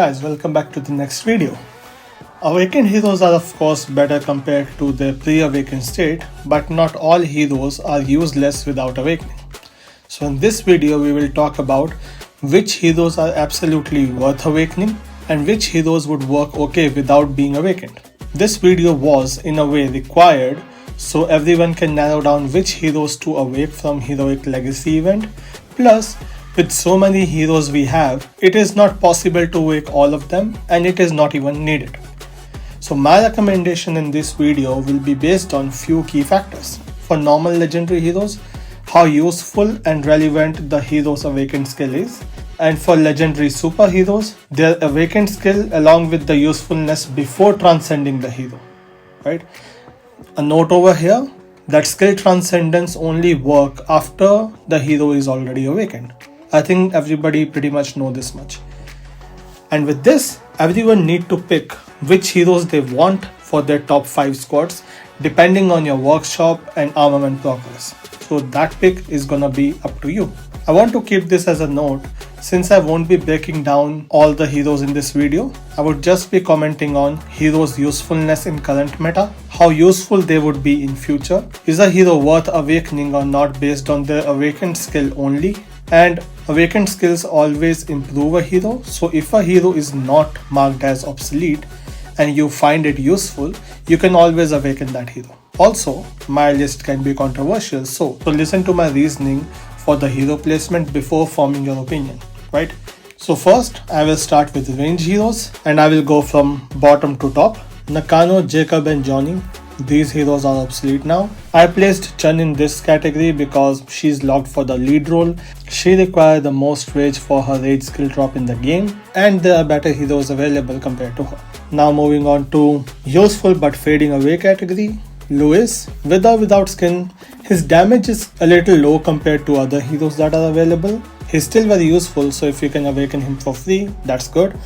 guys, welcome back to the next video. Awakened heroes are of course better compared to their pre-awakened state, but not all heroes are useless without awakening. So in this video we will talk about which heroes are absolutely worth awakening and which heroes would work okay without being awakened. This video was in a way required so everyone can narrow down which heroes to awake from Heroic Legacy event. Plus, with so many heroes we have, it is not possible to awake all of them and it is not even needed. So my recommendation in this video will be based on few key factors. For normal legendary heroes, how useful and relevant the hero's awakened skill is. And for legendary superheroes, their awakened skill along with the usefulness before transcending the hero. Right? A note over here, that skill transcendence only work after the hero is already awakened. I think everybody pretty much know this much. And with this, everyone need to pick which heroes they want for their top 5 squads depending on your workshop and armament progress. So that pick is gonna be up to you. I want to keep this as a note since I won't be breaking down all the heroes in this video. I would just be commenting on heroes' usefulness in current meta, how useful they would be in future, is a hero worth awakening or not based on their awakened skill only, and awakened skills always improve a hero, so if a hero is not marked as obsolete and you find it useful, you can always awaken that hero. Also, my list can be controversial, so listen to my reasoning for the hero placement before forming your opinion, right? So first, I will start with range heroes and I will go from bottom to top. Nakano, Jacob and Johnny. These heroes are obsolete now. I placed Chun in this category because she's locked for the lead role. She requires the most rage for her rage skill drop in the game, and there are better heroes available compared to her. Now moving on to useful but fading away category. Lewis, with or without skin, his damage is a little low compared to other heroes that are available. He's still very useful, so if you can awaken him for free, that's good.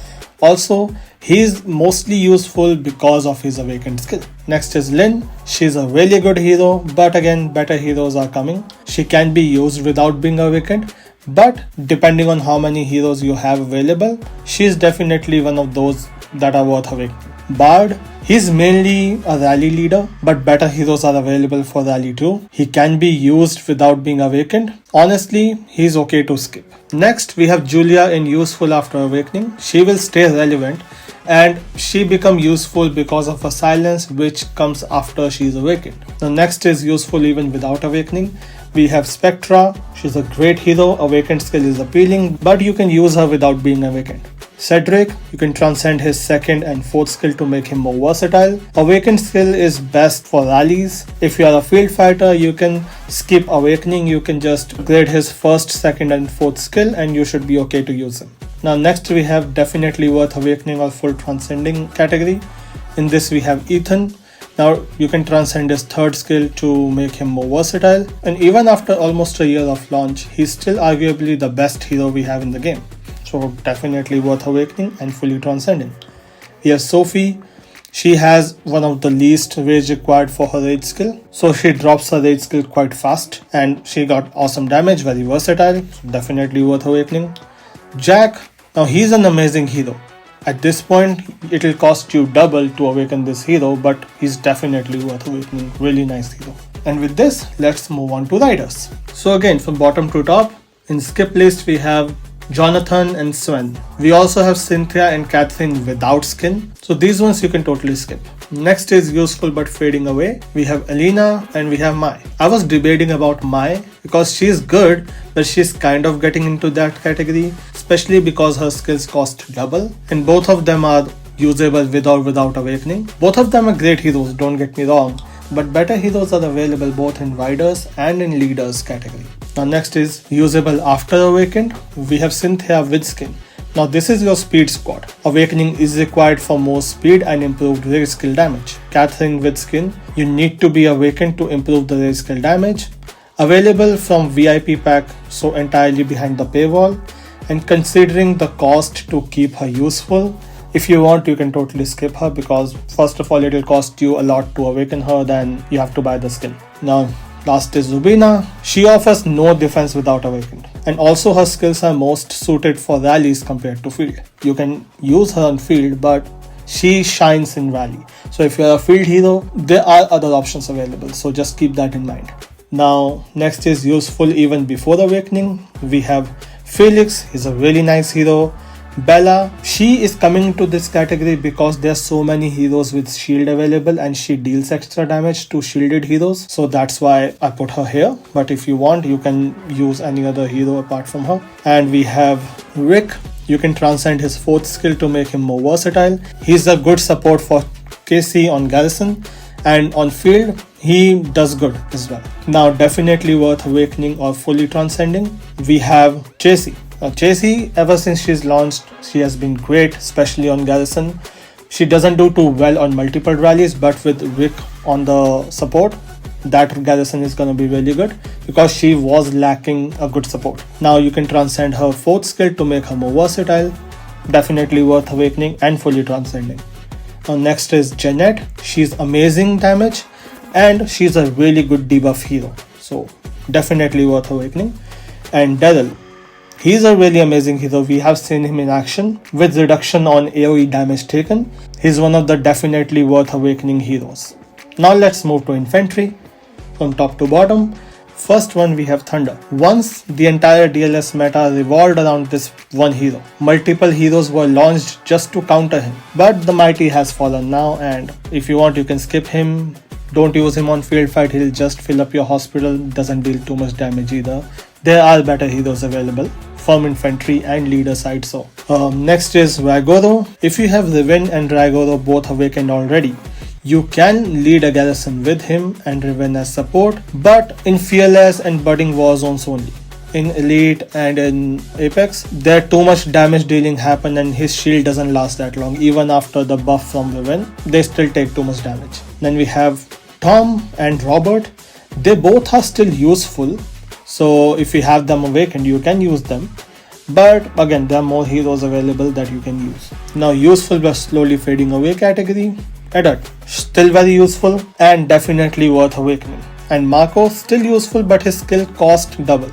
Also, he is mostly useful because of his awakened skill. Next is Lin. She's a really good hero, but again, better heroes are coming. She can be used without being awakened, but depending on how many heroes you have available, she is definitely one of those that are worth awakening. Bard, he's mainly a rally leader, but better heroes are available for rally too. He can be used without being awakened. Honestly, he's okay to skip. Next, we have Julia in useful after awakening. She will stay relevant and she become useful because of a silence which comes after she is awakened. The next is useful even without awakening. We have Spectra. She's a great hero. Awakened skill is appealing, but you can use her without being awakened. Cedric, you can transcend his second and fourth skill to make him more versatile. Awakened skill is best for rallies. If you are a field fighter, you can skip awakening. You can just upgrade his first, second and fourth skill and you should be okay to use him. Now next we have definitely worth awakening or full transcending category. In this we have Ethan. Now you can transcend his third skill to make him more versatile, and even after almost a year of launch, he's still arguably the best hero we have in the game. So definitely worth awakening and fully transcending. We have Sophie. She has one of the least rage required for her rage skill. So she drops her rage skill quite fast and she got awesome damage, very versatile. So definitely worth awakening. Jack. Now he's an amazing hero. At this point, it will cost you double to awaken this hero, but he's definitely worth awakening. Really nice hero. And with this, let's move on to riders. So again, from bottom to top, in skip list we have Jonathan and Sven. We also have Cynthia and Catherine without skin. So these ones you can totally skip. Next is useful but fading away. We have Alina and we have Mai. I was debating about Mai because she's good, but she's kind of getting into that category, especially because her skills cost double. And both of them are usable with or without awakening. Both of them are great heroes, don't get me wrong, but better heroes are available both in riders and in leaders category. Now next is usable after awakened. We have Cynthia with skin. Now this is your speed squad. Awakening is required for more speed and improved rage skill damage. Catherine with skin. You need to be awakened to improve the rage skill damage. Available from VIP pack, so entirely behind the paywall. And considering the cost to keep her useful, if you want, you can totally skip her because first of all it will cost you a lot to awaken her, then you have to buy the skin. Now last is Rubina. She offers no defense without awakened. And also her skills are most suited for rallies compared to field. You can use her on field, but she shines in rally. So if you're a field hero, there are other options available. So just keep that in mind. Now, next is useful even before awakening. We have Felix, he's a really nice hero. Bella, she is coming to this category because there's so many heroes with shield available and she deals extra damage to shielded heroes. So that's why I put her here. But if you want, you can use any other hero apart from her. And we have Rick. You can transcend his 4th skill to make him more versatile. He's a good support for KC on Garrison, and on field he does good as well. Now, definitely worth awakening or fully transcending. We have Chasey. Chasey, ever since she's launched, she has been great, especially on Garrison. She doesn't do too well on multiple rallies, but with Rick on the support, that Garrison is going to be really good because she was lacking a good support. Now you can transcend her 4th skill to make her more versatile. Definitely worth awakening and fully transcending. Now next is Jeanette. She's amazing damage and she's a really good debuff hero. So definitely worth awakening. And Daryl. He's a really amazing hero. We have seen him in action with reduction on AoE damage taken. He's one of the definitely worth awakening heroes. Now let's move to Infantry. From top to bottom, first one we have Thunder. Once the entire DLS meta revolved around this one hero. Multiple heroes were launched just to counter him. But the mighty has fallen now, and if you want you can skip him. Don't use him on field fight, he'll just fill up your hospital, doesn't deal too much damage either. There are better heroes available from infantry and leader side. So next is Ragoro. If you have Riven and Ragoro both awakened already, you can lead a garrison with him and Riven as support, but in Fearless and Budding War Zones only. In Elite and in Apex, there too much damage dealing happen and his shield doesn't last that long. Even after the buff from Riven, they still take too much damage. Then we have Tom and Robert. They both are still useful. So if you have them awakened, you can use them. But again, there are more heroes available that you can use. Now, useful but slowly fading away category. Eddard, still very useful and definitely worth awakening. And Marco, still useful but his skill cost double.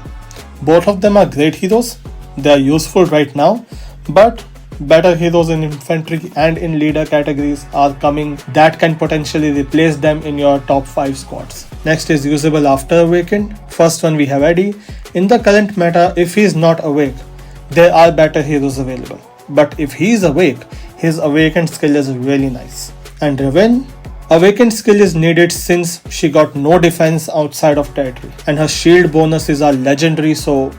Both of them are great heroes. They are useful right now, but better heroes in infantry and in leader categories are coming that can potentially replace them in your top 5 squads. Next is usable after awakened. First one we have Eddie. In the current meta, if he is not awake, there are better heroes available. But if he is awake, his awakened skill is really nice. And Riven, awakened skill is needed since she got no defense outside of territory. And her shield bonuses are legendary, so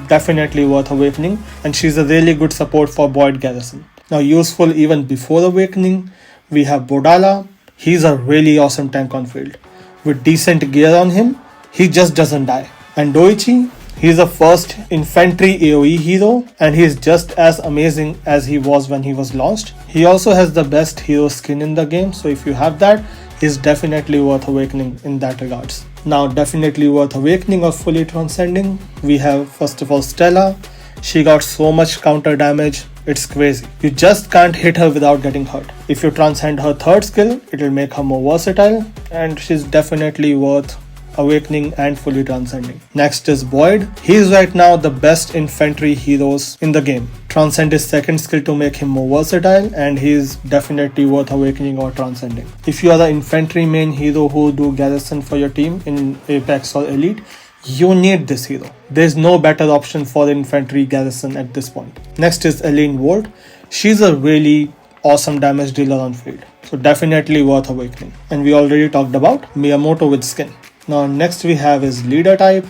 definitely worth awakening, and she's a really good support for Boyd Garrison. Now useful even before awakening, we have Bodala. He's a really awesome tank on field. With decent gear on him, he just doesn't die. And Doichi, he's a first infantry AoE hero and he's just as amazing as he was when he was launched. He also has the best hero skin in the game, so if you have that, he's definitely worth awakening in that regards. Now definitely worth awakening or fully transcending, we have first of all Stella. She got so much counter damage, it's crazy. You just can't hit her without getting hurt. If you transcend her 3rd skill, it will make her more versatile and she's definitely worth awakening and fully transcending. Next is Boyd. He is right now the best infantry heroes in the game. Transcend his 2nd skill to make him more versatile and he is definitely worth awakening or transcending. If you are the infantry main hero who do garrison for your team in Apex or Elite, you need this hero. There is no better option for the infantry garrison at this point. Next is Eileen Volt. She's a really awesome damage dealer on field, so definitely worth awakening. And we already talked about Miyamoto with skin. Now next we have is leader type.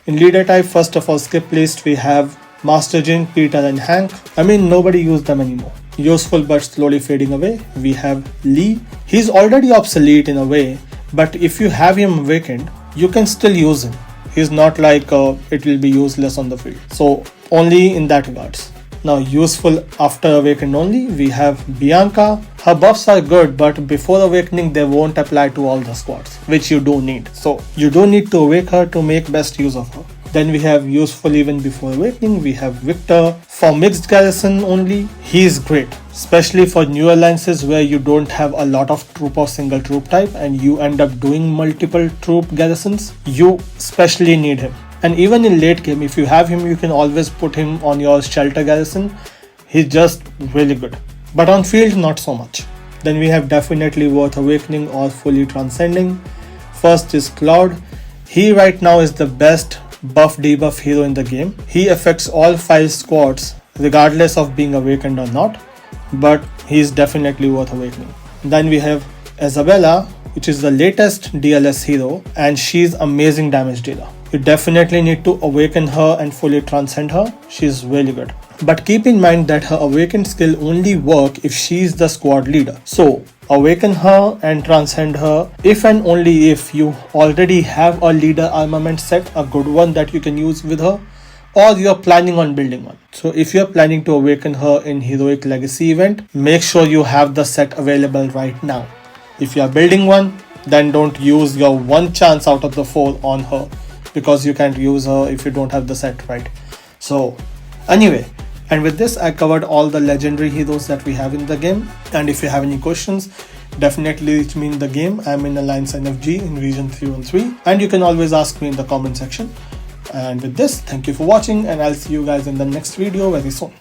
In leader type, first of all skip list, we have Master Jin, Peter and Hank. I mean, nobody used them anymore. Useful but slowly fading away. We have Lee. He's already obsolete in a way, but if you have him awakened, you can still use him. He's not like it will be useless on the field. So only in that regards. Now useful after awakened only, we have Bianca. Her buffs are good, but before awakening they won't apply to all the squads, which you do need. So you do need to awake her to make best use of her. Then we have useful even before awakening, we have Victor. For mixed garrison only, he is great, especially for new alliances where you don't have a lot of troop or single troop type and you end up doing multiple troop garrisons. You especially need him. And even in late game, if you have him, you can always put him on your shelter garrison. He's just really good. But on field, not so much. Then we have definitely worth awakening or fully transcending. First is Cloud. He right now is the best buff debuff hero in the game. He affects all 5 squads regardless of being awakened or not, but he is definitely worth awakening. Then we have Isabella, which is the latest DLS hero, and she's amazing damage dealer. You definitely need to awaken her and fully transcend her. She's really good. But keep in mind that her awakened skill only work if she's the squad leader. So awaken her and transcend her if and only if you already have a leader armament set, a good one that you can use with her, or you're planning on building one. So if you're planning to awaken her in Heroic Legacy event, make sure you have the set available right now. If you are building one, then don't use your one chance out of the 4 on her, because you can't use her if you don't have the set right. So anyway, and with this I covered all the legendary heroes that we have in the game. And if you have any questions, definitely reach me in the game. I'm in Alliance NFG in region 313, and you can always ask me in the comment section. And with this, thank you for watching, and I'll see you guys in the next video very soon.